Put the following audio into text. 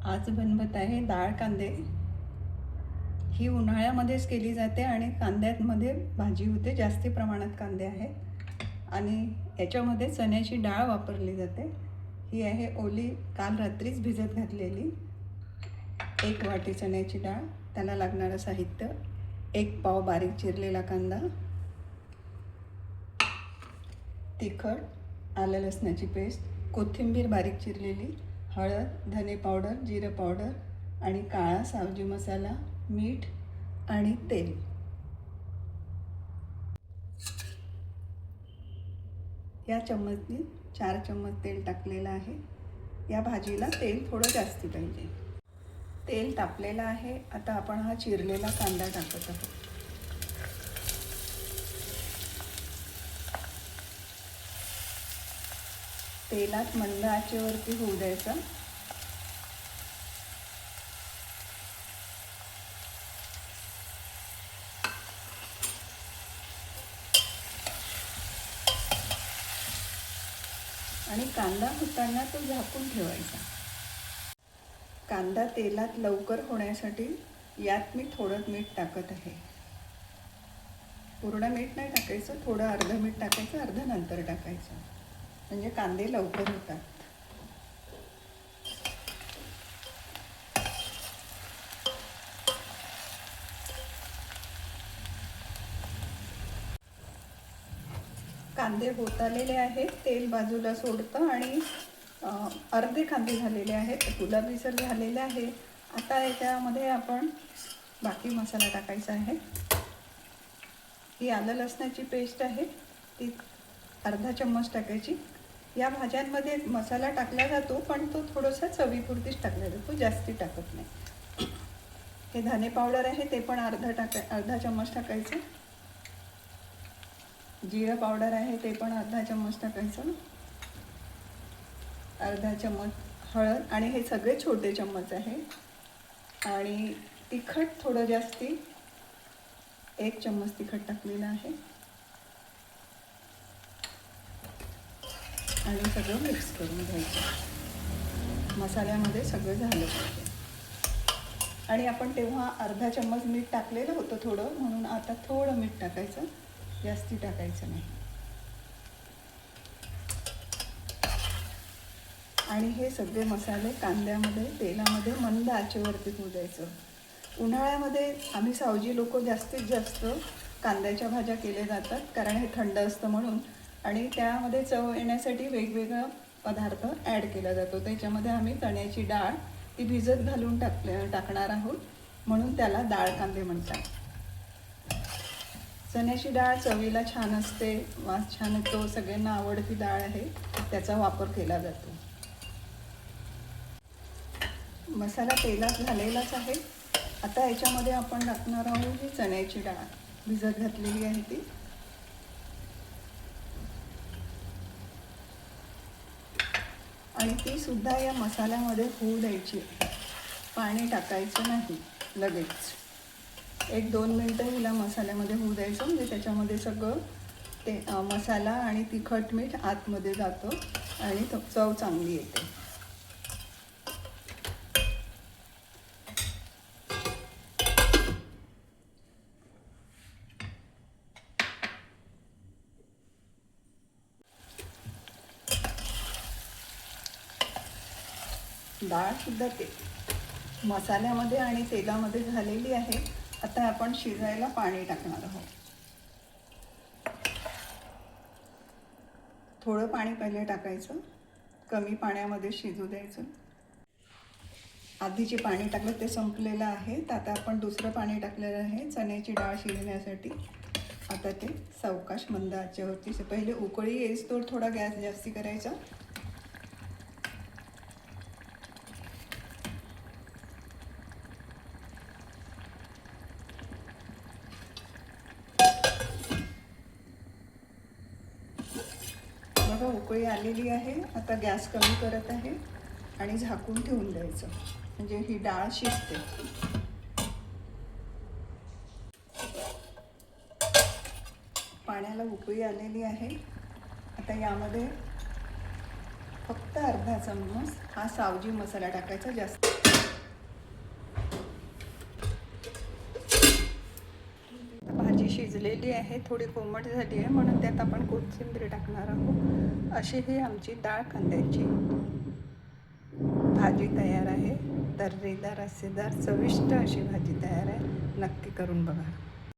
आज बनवत आहे डाळ कांदे। ही उन्हाळ्यामध्येच केली जाते आणि कांद्यांमध्ये भाजी होते। जास्ती प्रमाणात कांदे आहेत आणि याच्यामध्ये चण्याची डाळ वापरली जाते। ही आहे ओली, काल रात्रीच भिजत घातलेली 1 वाटी चण्याची डाळ। त्याला लागणारं साहित्य: 1 पाव बारीक चिरलेला कांदा, तिखट, आलं लसणाची पेस्ट, कोथिंबीर बारीक चिरलेली, हळद, धने पावडर, जिरं पावडर आणि काळा सावजी मसाला, मीठ आणि तेल। या चम्मचनी 4 चम्मच तेल टाकलेलं आहे। या भाजीला तेल थोडं जास्ती पाहिजे। तेल तापलेलं आहे। आता आपण हा चिरलेला कांदा टाकत आहोत। तेलात मंद आचेवरती होऊ द्यायचा। आणि कांदा होताना तो झाकून ठेवायचा। कांदा तेलात लवकर होण्यासाठी यात मी थोडं मीठ टाकत आहे। पूर्ण मीठ नाही टाकायचं, थोडं अर्ध मीठ टाकायचं, अर्ध नंतर टाकायचं, म्हणजे कांदे लवकर होतात। कांदे होत आलेले आहेत। तेल बाजूला सोडतं आणि अर्धे कांदे झालेले आहेत, गुलाबीसर झालेले आहे। आता याच्यामध्ये आपण बाकी मसाला टाकायचा आहे। ही आलं लसणाची पेस्ट आहे, ती अर्धा चम्मच टाकायची। या भाज्यांमध्ये मसाला टाकला जातो, पण तो थोडासा चवीपुरतीच टाकला जातो, जास्ती टाकत नाही। हे धने पावडर आहे, ते पण अर्धा चम्मच टाकायचं। जिरं पावडर आहे, ते पण अर्धा चम्मच टाकायचं। अर्धा चम्मच हळद, आणि हे सगळे छोटे चम्मच आहे। आणि तिखट थोडं जास्ती, 1 चम्मच तिखट टाकलेलं आहे। आणि सगळं मिक्स करून घ्यायचं। मसाल्यामध्ये सगळं झालं पाहिजे। आणि आपण तेव्हा अर्धा चम्मच मीठ टाकलेलं होतं थोडं, म्हणून आता थोडं मीठ टाकायचं, जास्ती टाकायचं नाही। आणि हे सगळे मसाले कांद्यामध्ये तेलामध्ये मंद आचेवरती होऊ द्यायचं। उन्हाळ्यामध्ये आम्ही सावजी लोक जास्तीत जास्त कांद्याच्या भाज्या केल्या जातात, कारण हे थंड असतं म्हणून। आणि त्यामध्ये चव येण्यासाठी वेगवेगळा पदार्थ ॲड केला जातो। त्याच्यामध्ये आम्ही चण्याची डाळ ती भिजत घालून टाकणार आहोत, म्हणून त्याला डाळ कांदे म्हणतात। चण्याची डाळ चवीला छान असते, वास छान येतो, सगळ्यांना आवडती डाळ आहे, त्याचा वापर केला जातो। मसाला तेलात झालेलाच आहे। आता याच्यामध्ये आपण टाकणार आहोत ही चण्याची डाळ भिजत घातलेली आहे ती। आणि ती सुद्धा या मसाल्यामध्ये होऊ द्यायची। पाणी टाकायचं नाही लगेच। 1-2 मिनटं हिला मसाल्यामध्ये होऊ द्यायचं, म्हणजे त्याच्यामध्ये सगळं ते मसाला आणि तिखट मीठ आतमध्ये जातं आणि चव चांगली येते। डाळ सुद्धा ते मसाल्यामध्ये आणि तेलामध्ये झालेली आहे। आता आपण शिजायला पाणी टाकणार आहोत। थोडं पाणी पहिले टाकायचं, कमी पाण्यामध्ये शिजू द्यायचं। आधीचे पाणी टाकलं ते संपलेलं आहे, तर आता आपण दुसरं पाणी टाकलेलं आहे चण्याची डाळ शिजण्यासाठी। आता ते सावकाश मंद आचेवरती, पहिले उकळी येईस तर थोडा गॅस जास्ती करायचा। बघा उकळी आलेली आहे। आता गॅस कमी करत आहे आणि झाकून ठेवून द्यायचं, म्हणजे ही डाळ शिजते। पाण्याला उकळी आलेली आहे। आता यामध्ये फक्त अर्धा चम्मच हा सावजी मसाला टाकायचा, जास्त शिजलेली आहे, थोडी कोमट झाली आहे, म्हणून त्यात आपण कोथिंबीर टाकणार आहोत. अशी ही आमची डाळ कांद्याची भाजी तयार आहे. तर्रेदार, रस्सेदार, चविष्ट अशी भाजी तयार आहे. नक्की करून बघा.